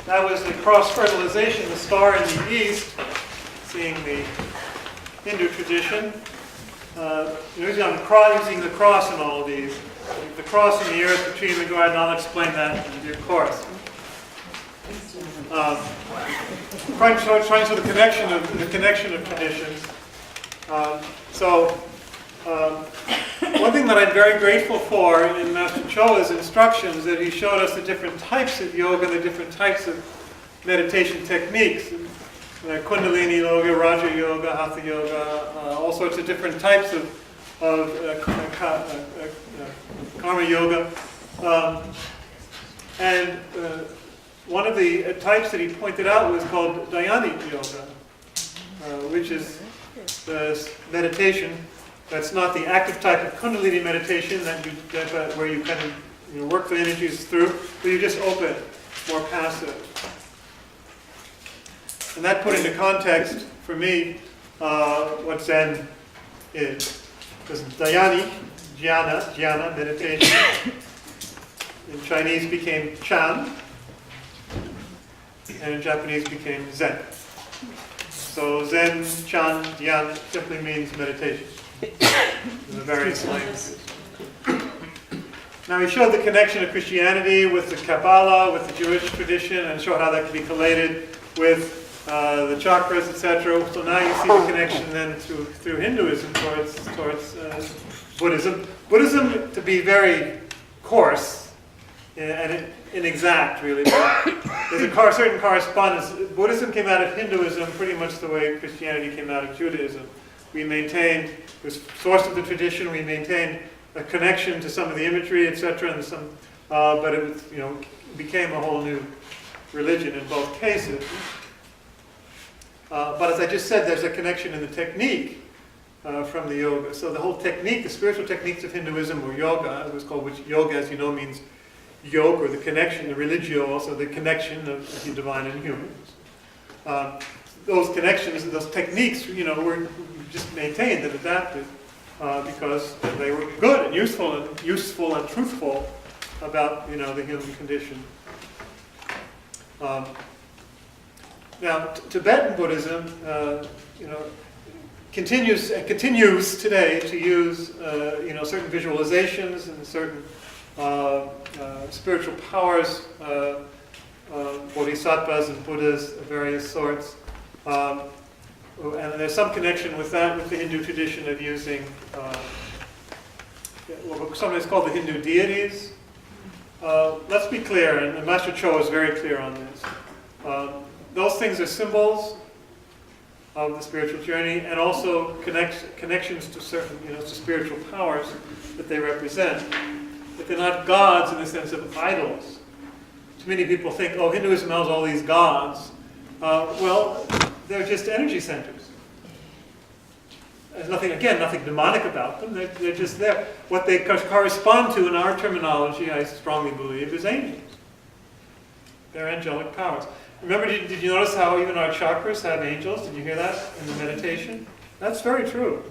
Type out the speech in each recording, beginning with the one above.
That was the cross-fertilization, the star in the east, seeing the Hindu tradition. Using the cross in all of these. The cross in the earth, the tree in the garden, I'll explain that in due course. Trying to the connection of traditions. One thing that I'm very grateful for in Master Chola's instructions, that he showed us the different types of yoga, the different types of meditation techniques. Kundalini yoga, Raja yoga, Hatha yoga, all sorts of different types of karma yoga. One of the types that he pointed out was called Dhyani yoga, which is the meditation that's not the active type of Kundalini meditation where you kind of work the energies through, but you just open, more passive. And that put into context, for me, what Zen is. Because Dhyani, jhana, meditation, in Chinese became Chan, and in Japanese became Zen. So Zen, Chan, Dhyan simply means meditation in the various languages. Now he showed the connection of Christianity with the Kabbalah, with the Jewish tradition, and showed how that can be collated with the chakras, etc. So now you see the connection then through Hinduism towards Buddhism. Buddhism, to be very coarse and inexact, really. There's a certain correspondence. Buddhism came out of Hinduism pretty much the way Christianity came out of Judaism. We maintained the source of the tradition. We maintained a connection to some of the imagery, etc. And but it was, became a whole new religion in both cases. But as I just said, there's a connection in the technique from the yoga. So the whole technique, the spiritual techniques of Hinduism, or yoga, it was called, which yoga, as you know, means yoke, or the connection, the religio, also the connection of the divine and humans. Those connections, those techniques, were just maintained and adapted because they were good and useful and truthful about, the human condition. Now, Tibetan Buddhism, continues today to use, certain visualizations and certain spiritual powers, bodhisattvas and Buddhas of various sorts. And there's some connection with that, with the Hindu tradition of using what sometimes called the Hindu deities. Let's be clear, and Master Cho is very clear on this. Those things are symbols of the spiritual journey, and also connections to certain, to spiritual powers that they represent. But they're not gods in the sense of idols. Too many people think, Hinduism has all these gods. Well, they're just energy centers. There's nothing demonic about them. They're just there. What they correspond to in our terminology, I strongly believe, is angels. They're angelic powers. Remember, did you notice how even our chakras have angels? Did you hear that in the meditation? That's very true.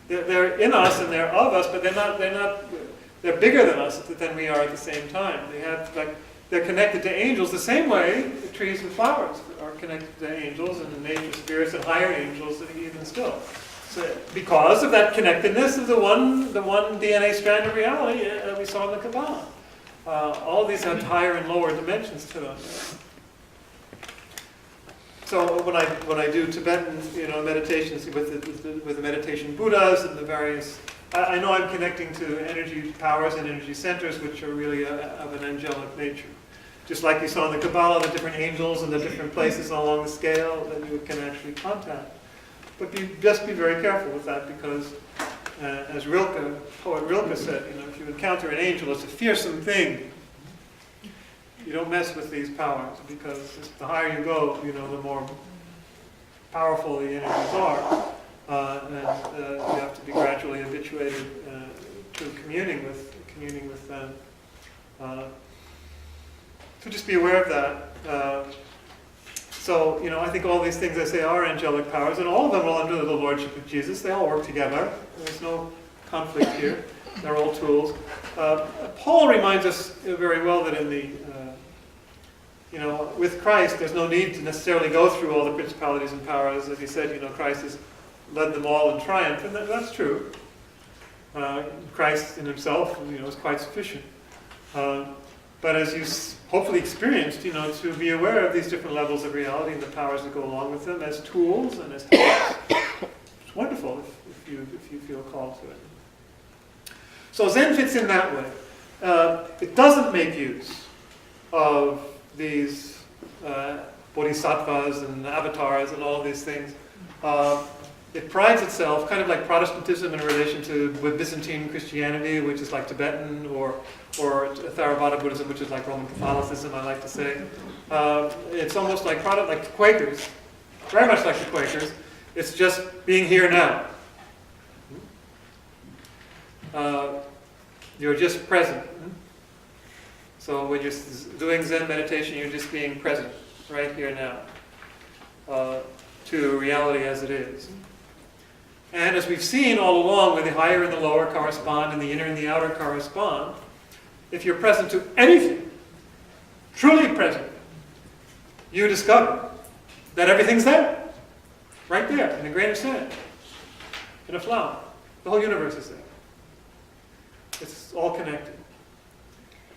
They're in us and they're of us, but they're bigger than us than we are at the same time. They're connected to angels the same way the trees and flowers are connected to angels and the nature spirits and higher angels even still. So because of that connectedness of the one DNA strand of reality that we saw in the Kabbalah. All of these have higher and lower dimensions to them. So when I do Tibetan, meditations with the meditation Buddhas and the various, I know I'm connecting to energy powers and energy centers, which are really of an angelic nature. Just like you saw in the Kabbalah, the different angels and the different places along the scale that you can actually contact. But just be very careful with that, because as poet Rilke said, if you encounter an angel, it's a fearsome thing. You don't mess with these powers, because the higher you go, the more powerful the energies are. And you have to be gradually habituated to communing with them. So just be aware of that. So, I think all these things I say are angelic powers, and all of them are under the lordship of Jesus. They all work together. There's no conflict here. They're all tools. Paul reminds us very well that in with Christ, there's no need to necessarily go through all the principalities and powers. As he said, Christ has led them all in triumph, and that's true. Christ in himself, is quite sufficient. But as you hopefully experienced, to be aware of these different levels of reality and the powers that go along with them as tools and as types, it's wonderful if you feel called to it. So Zen fits in that way. It doesn't make use of these bodhisattvas and avatars and all of these things. It prides itself, kind of like Protestantism in relation to Byzantine Christianity, which is like Tibetan, or Theravada Buddhism, which is like Roman Catholicism, I like to say. It's almost like the Quakers, very much like the Quakers. It's just being here now. You're just present. So when you're doing Zen meditation, you're just being present, right here now, to reality as it is. And as we've seen all along, where the higher and the lower correspond, and the inner and the outer correspond, if you're present to anything, truly present, you discover that everything's there, right there, in a grain of sand, in a flower. The whole universe is there. It's all connected.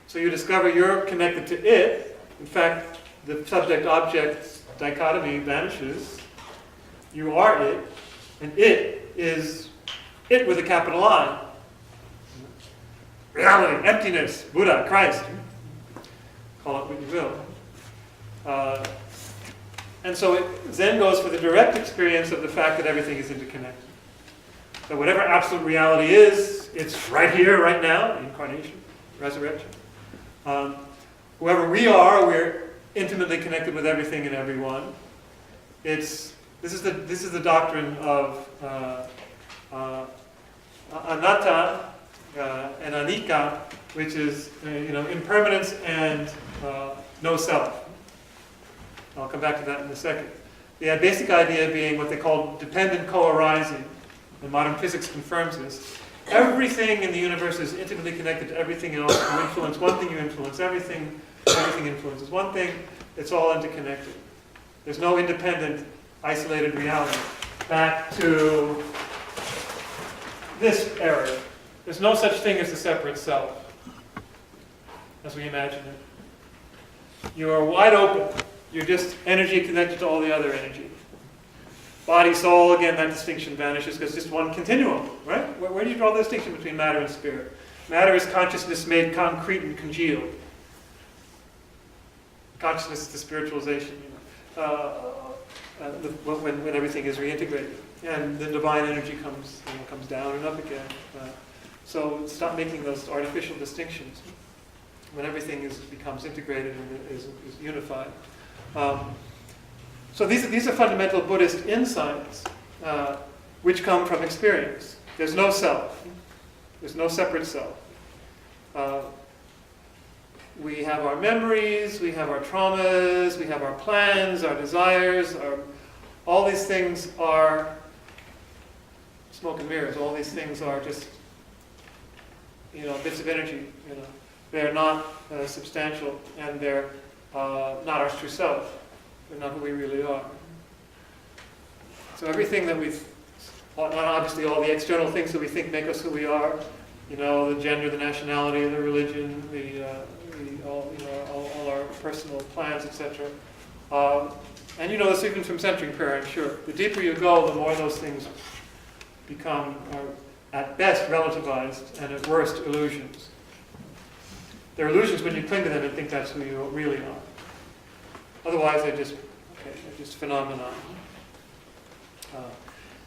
So you discover you're connected to it. In fact, the subject-object dichotomy vanishes. You are it, and it is it with a capital I. Reality, emptiness, Buddha, Christ. Call it what you will. And so Zen goes for the direct experience of the fact that everything is interconnected. So whatever absolute reality is, it's right here, right now, incarnation, resurrection. Whoever we are, we're intimately connected with everything and everyone. This is the doctrine of anatta and anicca, which is impermanence and no self. I'll come back to that in a second. The basic idea being what they call dependent co-arising, and modern physics confirms this. Everything in the universe is intimately connected to everything else. You influence one thing, you influence everything. Everything influences one thing. It's all interconnected. There's no independent, isolated reality. Back to this area. There's no such thing as a separate self, as we imagine it. You are wide open. You're just energy connected to all the other energy. Body, soul, again, that distinction vanishes because it's just one continuum, right? Where do you draw the distinction between matter and spirit? Matter is consciousness made concrete and congealed. Consciousness is the spiritualization, when everything is reintegrated. And the divine energy comes down and up again. So stop making those artificial distinctions when everything becomes integrated and is unified. So these are fundamental Buddhist insights which come from experience. There's no self. There's no separate self. We have our memories, we have our traumas, we have our plans, our desires, all these things are smoke and mirrors. All these things are just bits of energy. They're not substantial, and they're not our true self. They're not who we really are. So everything that obviously all the external things that we think make us who we are, the gender, the nationality, the religion, all our personal plans, etc. And this even from centering prayer, I'm sure. The deeper you go, the more those things become, at best, relativized, and at worst, illusions. They're illusions when you cling to them and think that's who you really are. Otherwise, they're just phenomena.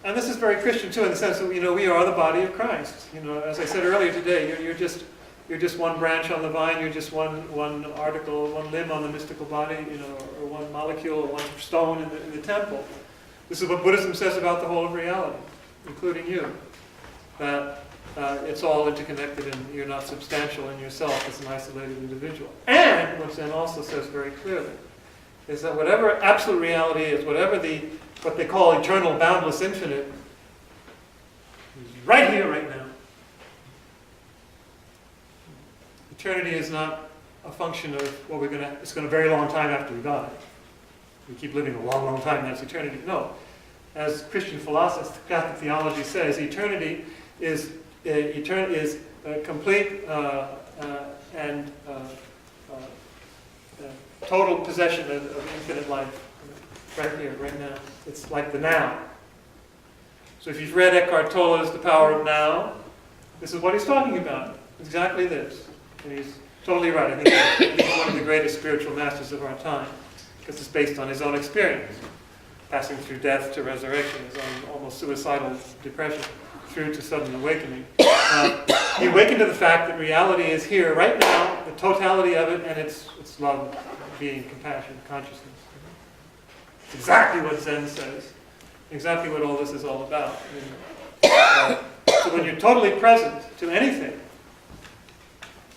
And this is very Christian too, in the sense that we are the body of Christ. As I said earlier today, you're just one branch on the vine. You're just one article, one limb on the mystical body, or one molecule, or one stone in the temple. This is what Buddhism says about the whole of reality, including you. That it's all interconnected, and you're not substantial in yourself as an isolated individual. And what Zen also says very clearly is that whatever absolute reality is, whatever what they call eternal, boundless, infinite, is right here, right now. Eternity is not a function of what it's going to very long time after we die. We keep living a long, long time, that's eternity. No. As Christian philosophy, Catholic theology says, eternity is complete and total possession of infinite life. Right here, right now. It's like the now. So if you've read Eckhart Tolle's The Power of Now, this is what he's talking about. Exactly this. And he's totally right. I think he's one of the greatest spiritual masters of our time, because it's based on his own experience, passing through death to resurrection, his own almost suicidal depression, through to sudden awakening. He awakened to the fact that reality is here, right now, the totality of it, and it's love, being, compassion, consciousness. It's exactly what Zen says. Exactly what all this is all about. So when you're totally present to anything,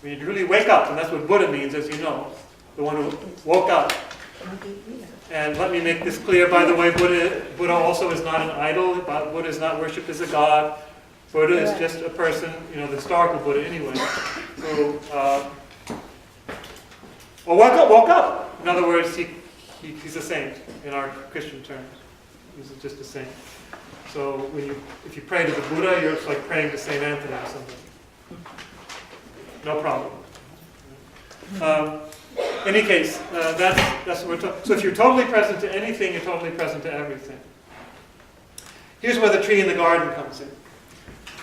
when you really wake up, and that's what Buddha means, as you know, the one who woke up. And let me make this clear, by the way, Buddha also is not an idol. Buddha is not worshipped as a god. Buddha is just a person, the historical Buddha anyway. So, woke up. In other words, he's a saint in our Christian terms. He's just a saint. So if you pray to the Buddha, you're like praying to Saint Anthony or something. No problem. In any case, that's what we're talking. So if you're totally present to anything, you're totally present to everything. Here's where the tree in the garden comes in.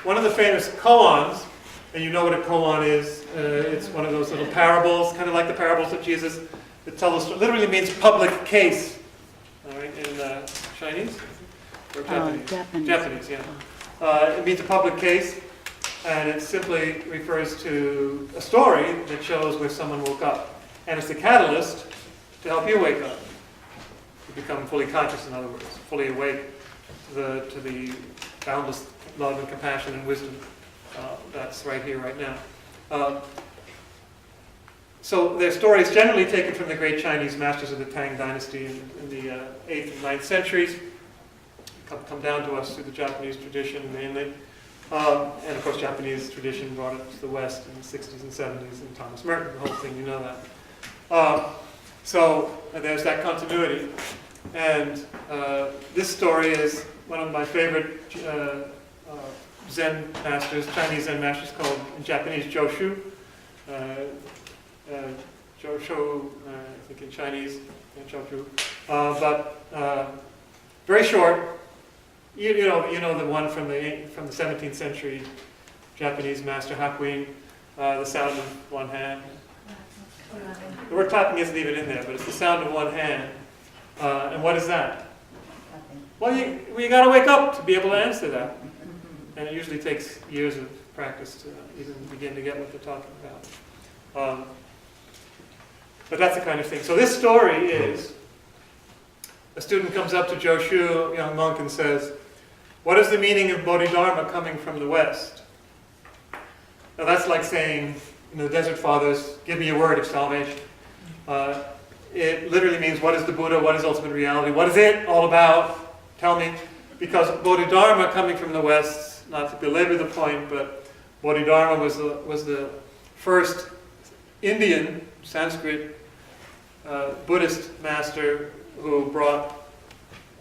One of the famous koans, and you know what a koan is. It's one of those little parables, kind of like the parables of Jesus, that tell us. Literally means public case. All right, in Chinese or Japanese? Japanese, yeah. It means a public case. And it simply refers to a story that shows where someone woke up. And it's the catalyst to help you wake up. You become fully conscious, in other words, fully awake to the boundless love and compassion and wisdom that's right here, right now. So their stories generally taken from the great Chinese masters of the Tang Dynasty in the 8th and 9th centuries. Come down to us through the Japanese tradition mainly. And of course, Japanese tradition brought it to the West in the 60s and 70s, and Thomas Merton, the whole thing, you know that. So there's that continuity. And this story is one of my favorite Zen masters, Chinese Zen masters, called in Japanese Joshu. Joshu, I think in Chinese, Joshu. But very short. You know the one from the 17th century Japanese master Hakuin, the sound of one hand. The word clapping isn't even in there, but it's the sound of one hand. And what is that? Well, you got to wake up to be able to answer that, and it usually takes years of practice to even begin to get what they're talking about. But that's the kind of thing. So this story is: a student comes up to Joshu, a young monk, and says, "What is the meaning of Bodhidharma coming from the West?" Now that's like saying, the Desert Fathers, give me a word of salvation. It literally means, what is the Buddha? What is ultimate reality? What is it all about? Tell me. Because Bodhidharma coming from the West, not to belabor the point, but Bodhidharma was the first Indian, Sanskrit, Buddhist master who brought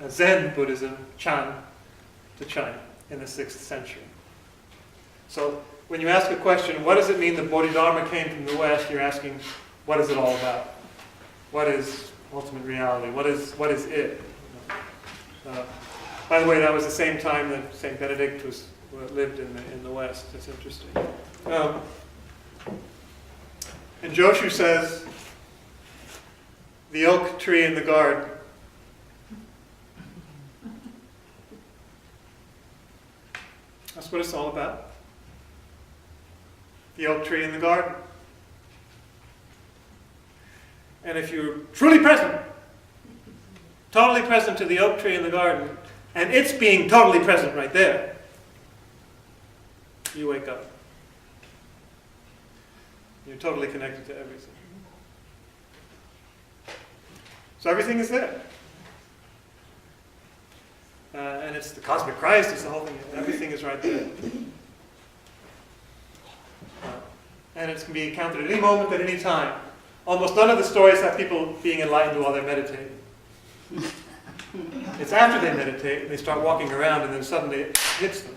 Zen Buddhism, Chan, to China in the 6th century. So when you ask a question, what does it mean that Bodhidharma came from the West, you're asking, what is it all about? What is ultimate reality? What is it? By the way, that was the same time that St. Benedict lived in the West. That's interesting. And Joshu says, the oak tree in the garden. That's what it's all about. The oak tree in the garden. And if you're truly present, totally present to the oak tree in the garden, and it's being totally present right there, you wake up. You're totally connected to everything. So everything is there. And it's the cosmic Christ, it's the whole thing. Everything is right there. And it can be encountered at any moment, at any time. Almost none of the stories have people being enlightened while they're meditating. It's after they meditate and they start walking around and then suddenly it hits them.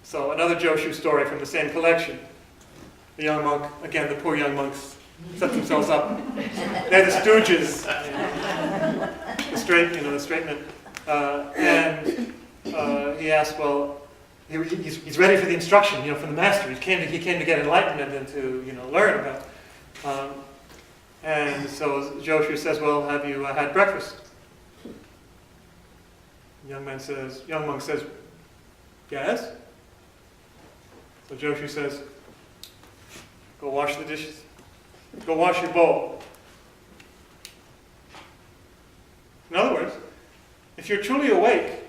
So another Joshu story from the same collection. The young monk, again, the poor young monks set themselves up. They're the stooges, the straight men. And he asked, well, he's ready for the instruction, from the master. He came to get enlightenment and to, learn about. And so Joshu says, well, have you had breakfast? Young monk says, yes. So Joshu says, go wash the dishes. Go wash your bowl. In other words, if you're truly awake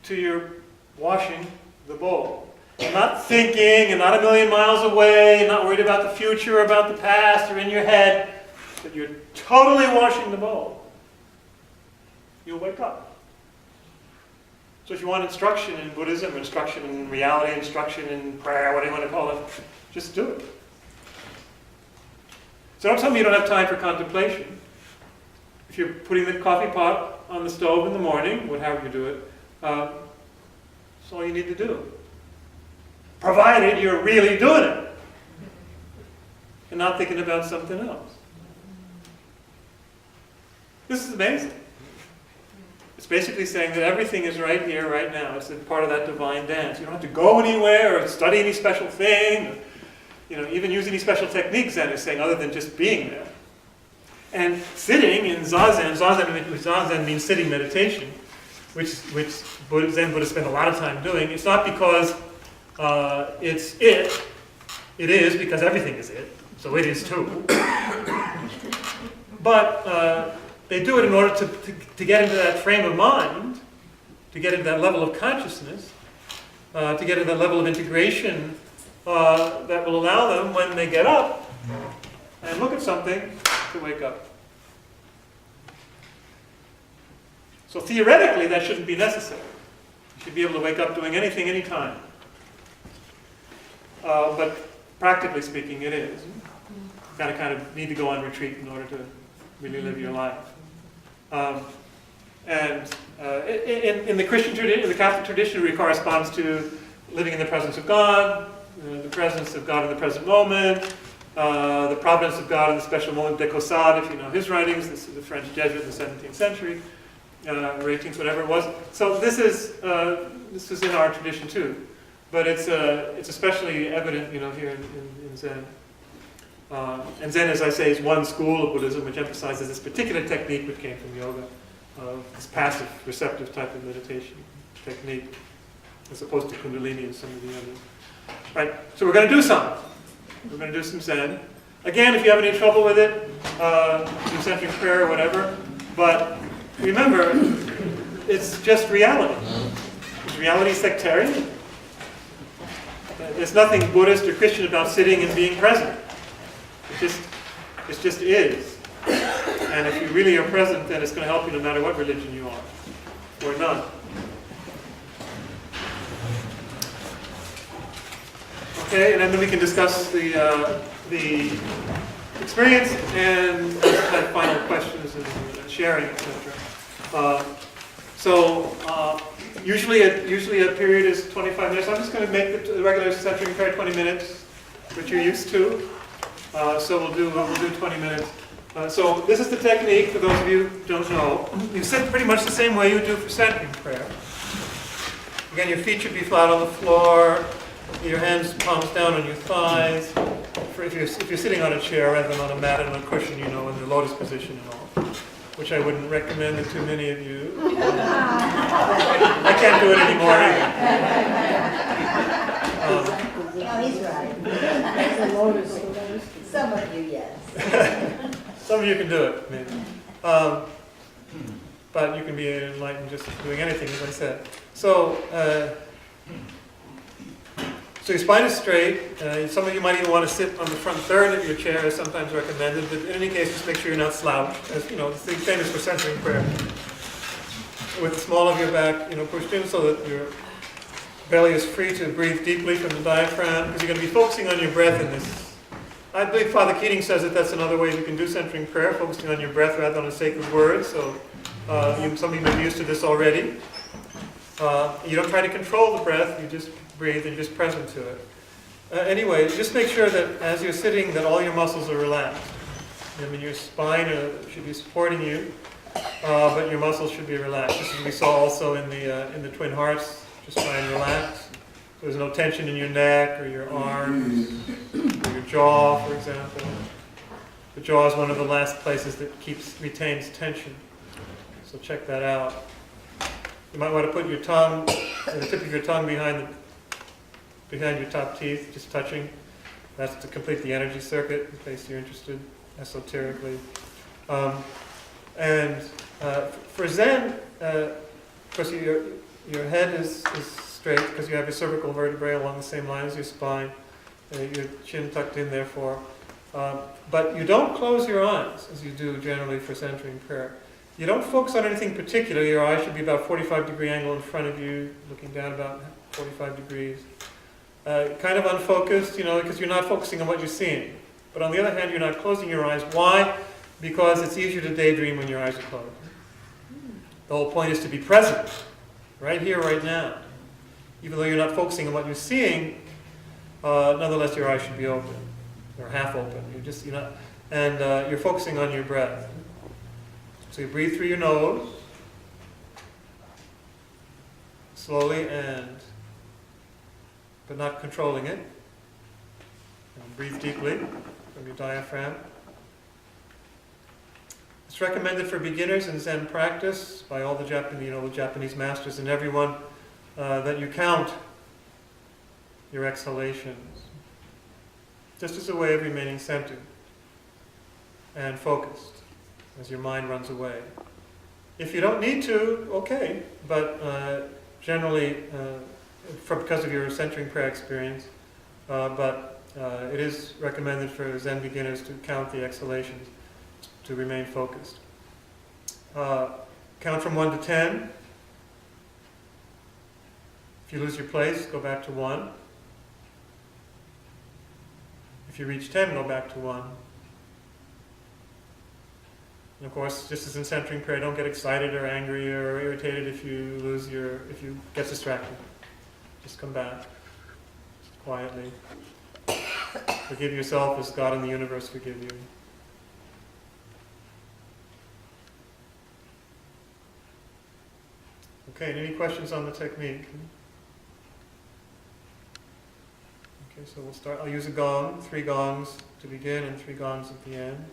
to your washing the bowl, and not thinking and not a million miles away, and not worried about the future or about the past or in your head, but you're totally washing the bowl, you'll wake up. So if you want instruction in Buddhism, instruction in reality, instruction in prayer, whatever you want to call it, just do it. So don't tell me you don't have time for contemplation. If you're putting the coffee pot on the stove in the morning, however you do it, that's all you need to do. Provided you're really doing it and not thinking about something else. This is amazing. It's basically saying that everything is right here, right now. It's part of that divine dance. You don't have to go anywhere or study any special thing, or, even use any special techniques, Zen is saying, other than just being there. And sitting in Zazen means sitting meditation, which Zen Buddhists spend a lot of time doing. It's not because it's it. It is because everything is it. So it is too. But they do it in order to get into that frame of mind, to get into that level of consciousness, to get into that level of integration that will allow them, when they get up and look at something, to wake up. So theoretically, that shouldn't be necessary. You should be able to wake up doing anything, anytime. But practically speaking, it is. You kind of need to go on retreat in order to really live your life. In the Christian tradition, in the Catholic tradition, it corresponds to living in the presence of God, the presence of God in the present moment, the providence of God in the special moment de Caussade, if you know his writings. This is the French Jesuit in the 17th century, or 18th, whatever it was. So this is in our tradition too, but it's especially evident, here in Zen. And Zen, as I say, is one school of Buddhism which emphasizes this particular technique, which came from yoga, this passive, receptive type of meditation technique, as opposed to Kundalini and some of the others. Right. So we're going to do some. We're going to do some Zen. Again, if you have any trouble with it, do centering prayer or whatever. But remember, it's just reality. Is reality sectarian? There's nothing Buddhist or Christian about sitting and being present. It just is. And if you really are present, then it's going to help you no matter what religion you are, or none. Okay, and then we can discuss the experience and have final questions and sharing, etc. Usually a period is 25 minutes. I'm just going to make the regular centering prayer 20 minutes, which you're used to. So we'll do 20 minutes. So this is the technique, for those of you who don't know. You sit pretty much the same way you do for centering prayer. Again, your feet should be flat on the floor, your hands, palms down on your thighs. If you're sitting on a chair rather than on a mat and on a cushion, in the lotus position and all, which I wouldn't recommend to many of you. I can't do it anymore either. He's right. Some of you, yes. Some of you can do it, maybe. But you can be enlightened just doing anything, as I said. So your spine is straight. Some of you might even want to sit on the front third of your chair, as sometimes recommended. But in any case, just make sure you're not slouched. As it's the same as for centering prayer. With the small of your back, pushed in so that your belly is free to breathe deeply from the diaphragm, because you're going to be focusing on your breath in I believe Father Keating says that that's another way you can do centering prayer, focusing on your breath rather than on a sacred word. So some people are used to this already. You don't try to control the breath, you just breathe and you're just present to it. Anyway, just make sure that as you're sitting that all your muscles are relaxed. I mean, your spine should be supporting you, but your muscles should be relaxed. This is what we saw also in the Twin Hearts. Just try and relax. So there's no tension in your neck or your arms or your jaw, for example. The jaw is one of the last places that retains tension. So check that out. You might want to put your tongue, the tip of your tongue behind your top teeth, just touching. That's to complete the energy circuit, in case you're interested esoterically. For Zen, of course, your head is straight because you have your cervical vertebrae along the same line as your spine, your chin tucked in therefore. But you don't close your eyes as you do generally for centering prayer. You don't focus on anything particular. Your eyes should be about 45-degree angle in front of you, looking down about 45 degrees. Kind of unfocused, because you're not focusing on what you're seeing. But on the other hand, you're not closing your eyes. Why? Because it's easier to daydream when your eyes are closed. The whole point is to be present, right here, right now. Even though you're not focusing on what you're seeing, nonetheless your eyes should be open, or half open. You're focusing on your breath. So you breathe through your nose, slowly but not controlling it. And breathe deeply from your diaphragm. It's recommended for beginners in Zen practice by all the Japanese masters and everyone that you count your exhalations, just as a way of remaining centered and focused as your mind runs away. If you don't need to, okay, but generally, because of your centering prayer experience, it is recommended for Zen beginners to count the exhalations to remain focused. Count from 1 to 10. If you lose your place, go back to 1. If you reach 10, go back to 1. And of course, just as in centering prayer, don't get excited or angry or irritated if you get distracted. Just come back, just quietly. Forgive yourself as God and the universe forgive you. Okay, any questions on the technique? Okay, so we'll start. I'll use a gong, 3 gongs to begin and 3 gongs at the end.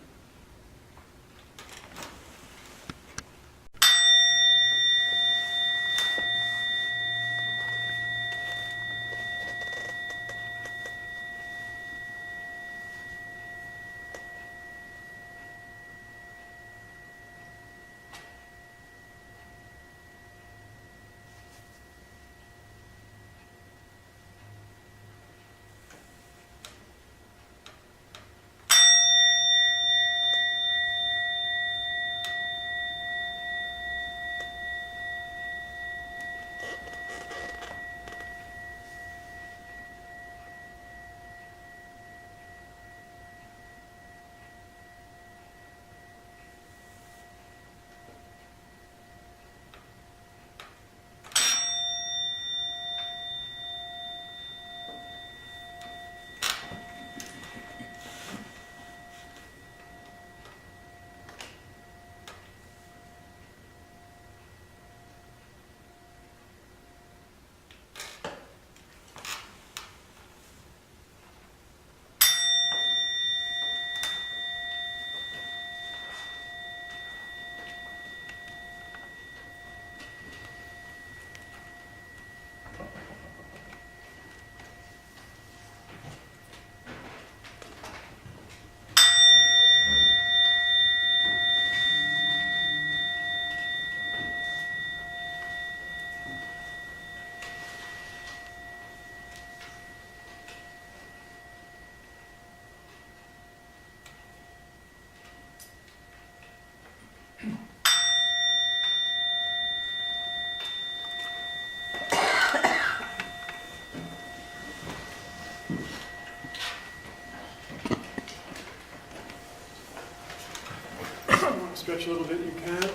Stretch a little bit, you can.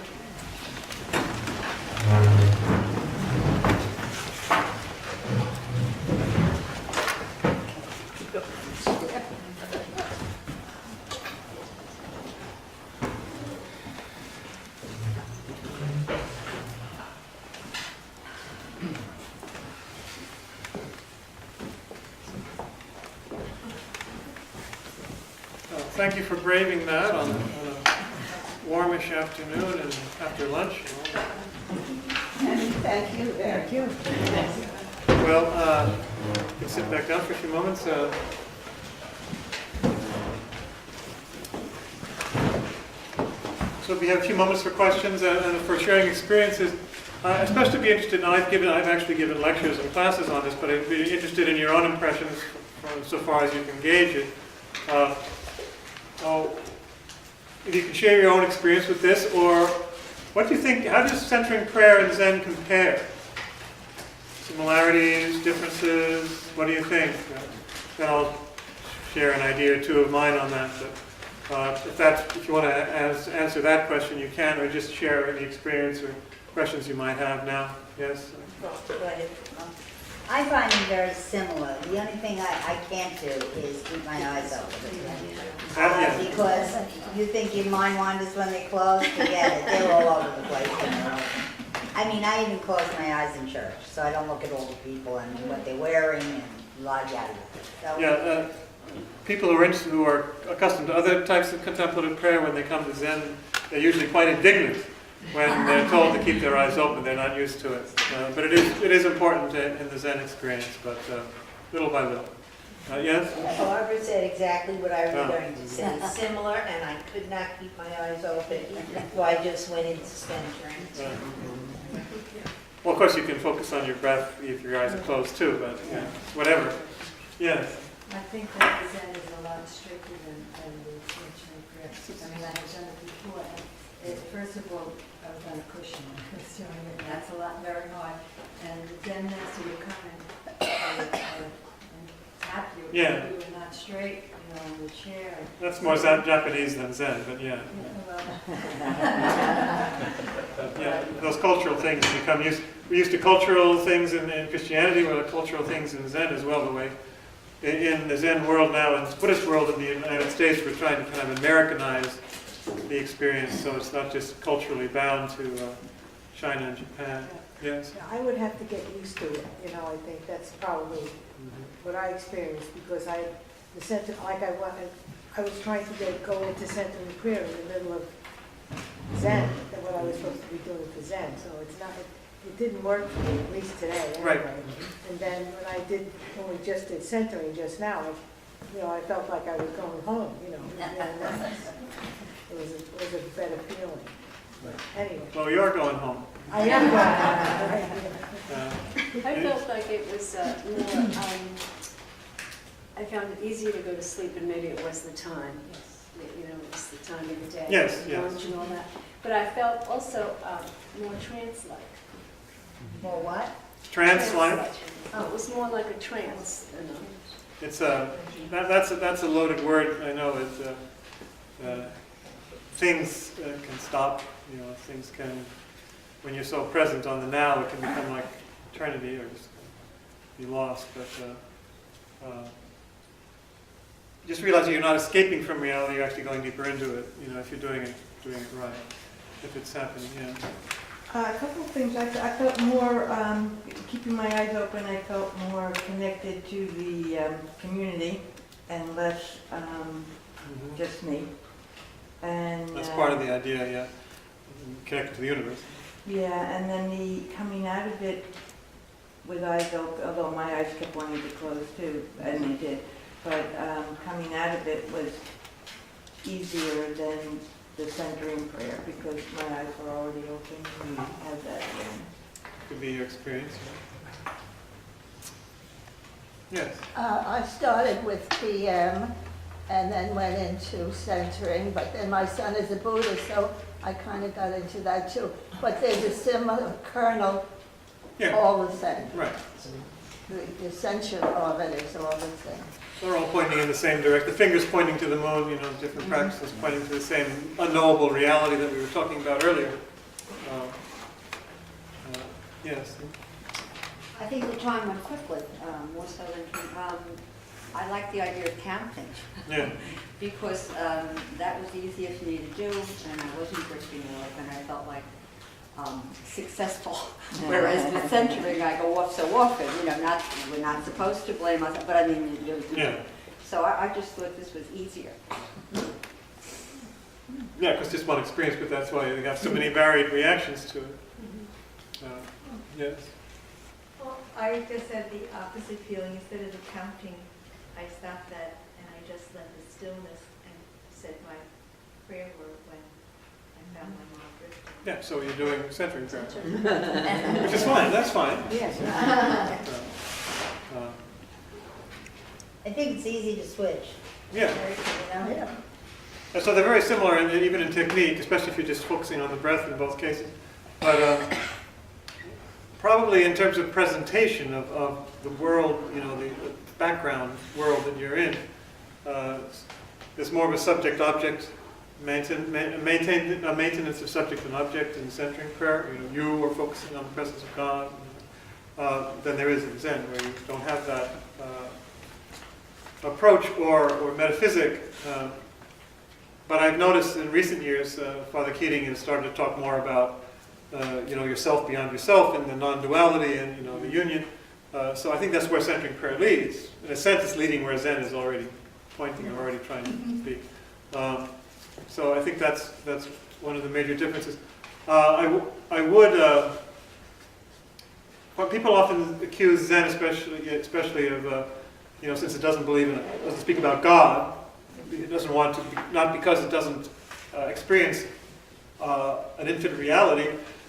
Thank you for braving that on a warmish afternoon and after lunch. Thank you. Thank you. Well, you can sit back down for a few moments. So if you have a few moments for questions and for sharing experiences, especially be interested, and I've actually given lectures and classes on this, but I'd be interested in your own impressions so far as you can gauge it. If you can share your own experience with this, or what do you think, how does centering prayer and Zen compare? Similarities, differences, what do you think? Then I'll share an idea or two of mine on that. But if you want to answer that question, you can, or just share any experience or questions you might have now. Yes? I find them very similar. The only thing I can't do is keep my eyes open. Because you think your mind wanders when they close, forget it. They're all over the place when they're open. I mean, I even close my eyes in church, so I don't look at all the people and what they're wearing and yada yada. So, people who are accustomed to other types of contemplative prayer, when they come to Zen, they're usually quite indignant when they're told to keep their eyes open. They're not used to it. But it is important in the Zen experience, but little by little. Yes? Barbara said exactly what I was Oh. going to say. Similar, and I could not keep my eyes open, so I just went into centering. Well, of course, you can focus on your breath if your eyes are closed too, but whatever. Yes. I think that the Zen is a lot stricter than the centering prayer. I mean, I have done it before, and first of all, I was on a cushion, and that's a lot, very hard. And the Zen master would come and tap you, Yeah. if you were not straight, on the chair. That's more Japanese than Zen, but yeah. Yeah, those cultural things become used. We're used to cultural things in Christianity, but cultural things in Zen as well. The way in the Zen world now, in the Buddhist world in the United States, we're trying to kind of Americanize the experience, so it's not just culturally bound to China and Japan. Yes. Yeah, I would have to get used to it. I think that's probably what I experienced because I was trying to go into centering prayer in the middle of Zen, than what I was supposed to be doing for Zen. So it didn't work for me, at least today. Anyway. Right. And then when we just did centering just now, I felt like I was going home. It was a better feeling. Anyway. Well, you're going home. I am going I felt like it was more, I found it easier to go to sleep, and maybe it was the time. It was the time of the day. Yes, and yes. lunch and all that. But I felt also more trance-like. More what? Trance-like. Oh, it was more like a trance. It's that's a loaded word. I know things can stop. Things can, when you're so present on the now, it can become like eternity or just be lost. But just realizing you're not escaping from reality, you're actually going deeper into it. If you're doing it right, if it's happening. Yeah. A couple of things. I felt more, keeping my eyes open, I felt more connected to the community and less just me. And That's part of the idea, yeah. Connected to the universe. yeah, and then the coming out of it with eyes open, although my eyes kept wanting to close too, and they did. But coming out of it was easier than the centering prayer because my eyes were already open. We had that again. Could be your experience. Yes. I started with TM and then went into centering, but then my son is a Buddhist, so I kind of got into that too. But there's a similar kernel, Yeah. all the same. Right. The essential of it is all the same. They're all pointing in the same direction. The fingers pointing to the moon, you know, different practices pointing to the same unknowable reality that we were talking about earlier. Yes. I think the time went quickly, more so than, I like the idea of counting. Yeah. Because that was easier for me to do, and I wasn't drifting off, and I felt like successful. Whereas with centering, I go off so often, you know, we're not supposed to blame us, but I mean, Yeah. So I just thought this was easier. Yeah, because just one experience, but that's why you have so many varied reactions to it. Yes. Well, I just had the opposite feeling. Instead of the counting, I stopped that and I just let the stillness and said my prayer word when I found my mom drifting. Yeah, so you're doing centering prayer. Which is fine, that's fine. Yes. Uh, I think it's easy to switch, yeah. you know? And so they're very similar, even in technique, especially if you're just focusing on the breath in both cases. But probably in terms of presentation of the world, you know, the background world that you're in, there's more of a subject-object maintenance of subject and object in centering prayer. You know, you are focusing on the presence of God. Than there is in Zen, where you don't have that approach or metaphysic. But I've noticed in recent years, Father Keating has started to talk more about, you know, yourself beyond yourself and the non-duality and, you know, the union. So I think that's where centering prayer leads. In a sense, it's leading where Zen is already pointing or already trying to speak. So I think that's one of the major differences. I would. People often accuse Zen, especially of, you know, since it doesn't speak about God. It doesn't want to, not because it doesn't experience an infinite reality,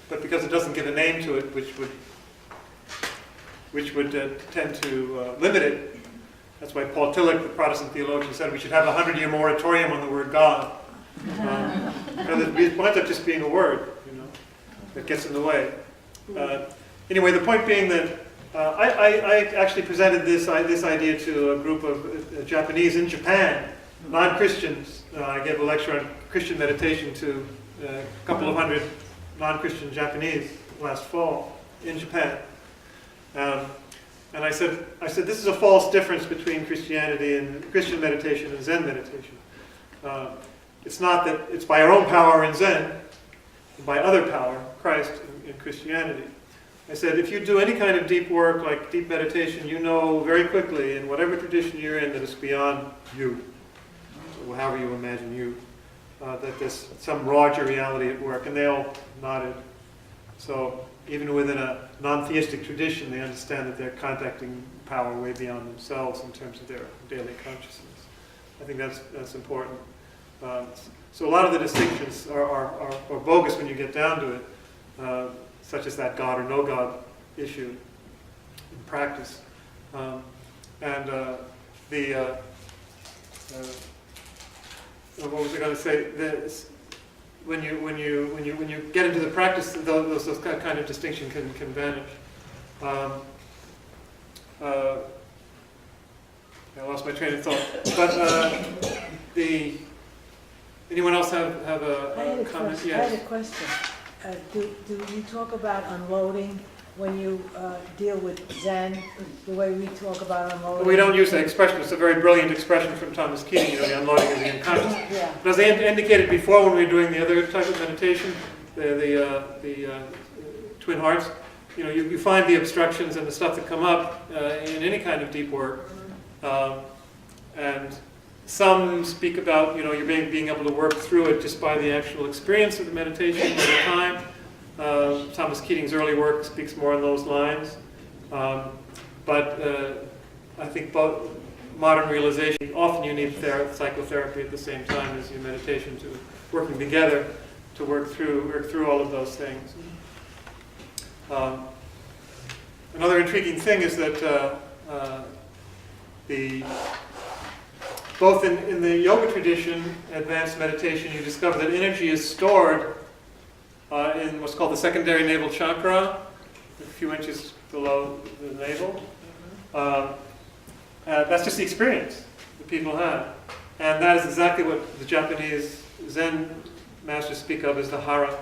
but because it doesn't give a name to it, which would tend to limit it. That's why Paul Tillich, the Protestant theologian, said we should have a 100-year moratorium on the word God. Because it winds up just being a word, you know, that gets in the way. Anyway, the point being that I actually presented this idea to a group of Japanese in Japan, non-Christians. I gave a lecture on Christian meditation to a couple of hundred non-Christian Japanese last fall in Japan. And I said, this is a false difference between Christianity and Christian meditation and Zen meditation. It's not that it's by our own power in Zen, by other power, Christ, in Christianity. I said, if you do any kind of deep work, like deep meditation, you know very quickly, in whatever tradition you're in, that it's beyond you, or however you imagine you, that there's some larger reality at work, and they all nodded. So even within a non-theistic tradition, they understand that they're contacting power way beyond themselves in terms of their daily consciousness. I think that's important. So a lot of the distinctions are bogus when you get down to it, such as that God or no God issue in practice. What was I going to say? When you get into the practice, those kind of distinction can vanish. I lost my train of thought. But anyone else have a comment? I had a question. Do you talk about unloading when you deal with Zen, the way we talk about unloading? We don't use that expression. It's a very brilliant expression from Thomas Keating, the unloading of the unconscious. Yeah. But as I indicated before when we were doing the other type of meditation, the Twin Hearts, you find the obstructions and the stuff that come up in any kind of deep work. And some speak about, you're being able to work through it just by the actual experience of the meditation over time. Thomas Keating's early work speaks more on those lines. But I think both modern realization, often you need psychotherapy at the same time as your meditation, to working together to work through all of those things. Another intriguing thing is that both in the yoga tradition, advanced meditation, you discover that energy is stored in what's called the secondary navel chakra, a few inches below the navel. That's just the experience that people have. And that is exactly what the Japanese Zen masters speak of as the hara.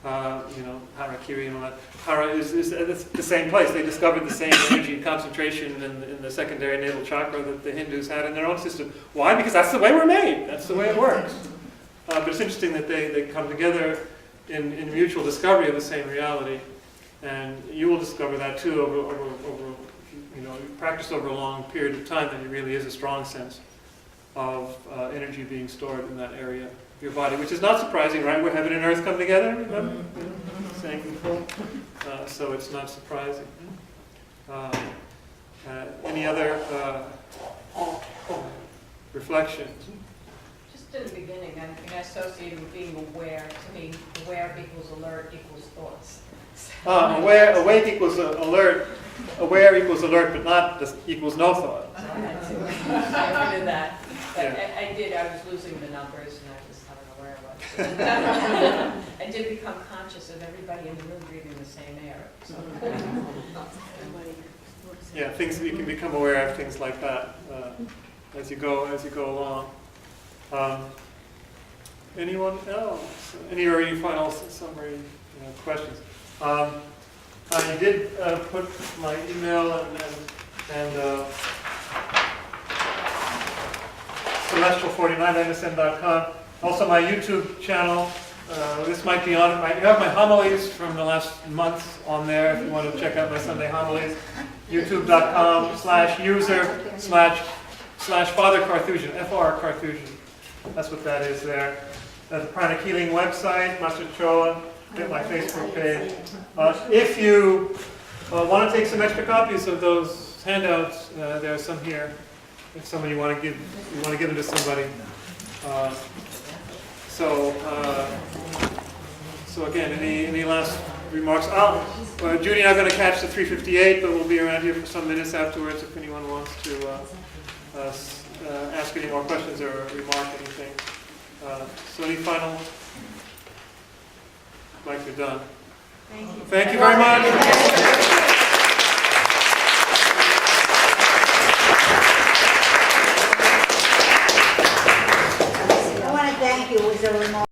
Harakiri and all that. Hara is the same place. They discovered the same energy concentration in the secondary navel chakra that the Hindus had in their own system. Why? Because that's the way we're made. That's the way it works. But it's interesting that they come together in mutual discovery of the same reality. And you will discover that too over you practice over a long period of time, that there really is a strong sense of energy being stored in that area of your body, which is not surprising, right? Where heaven and earth come together, remember? Saying before. So it's not surprising. Any other reflections? Just in the beginning, I associated with being aware. To me, aware equals alert equals thoughts. Awake equals alert. Aware equals alert, but not equals no thought. I did that. But Yeah. I was losing the numbers, and I was unaware of it. I did become conscious of everybody in the room breathing the same air. So. Yeah, things you can become aware of things like that as you go along. Anyone else? Any final summary questions? I did put my email and celestial49@msn.com. Also my YouTube channel. This might be on it. You have my homilies from the last month on there if you want to check out my Sunday homilies. YouTube.com/user/Father Carthusian, FR Carthusian. That's what that is there. The Pranic Healing website, Master Choa, my Facebook page. If you want to take some extra copies of those handouts, there are some here. If somebody you want to give them to somebody. So again, any last remarks? Judy and I are going to catch the 3:58, but we'll be around here for some minutes afterwards if anyone wants to ask any more questions or remark anything. So any final? Like you're done. Thank you. Thank you very much.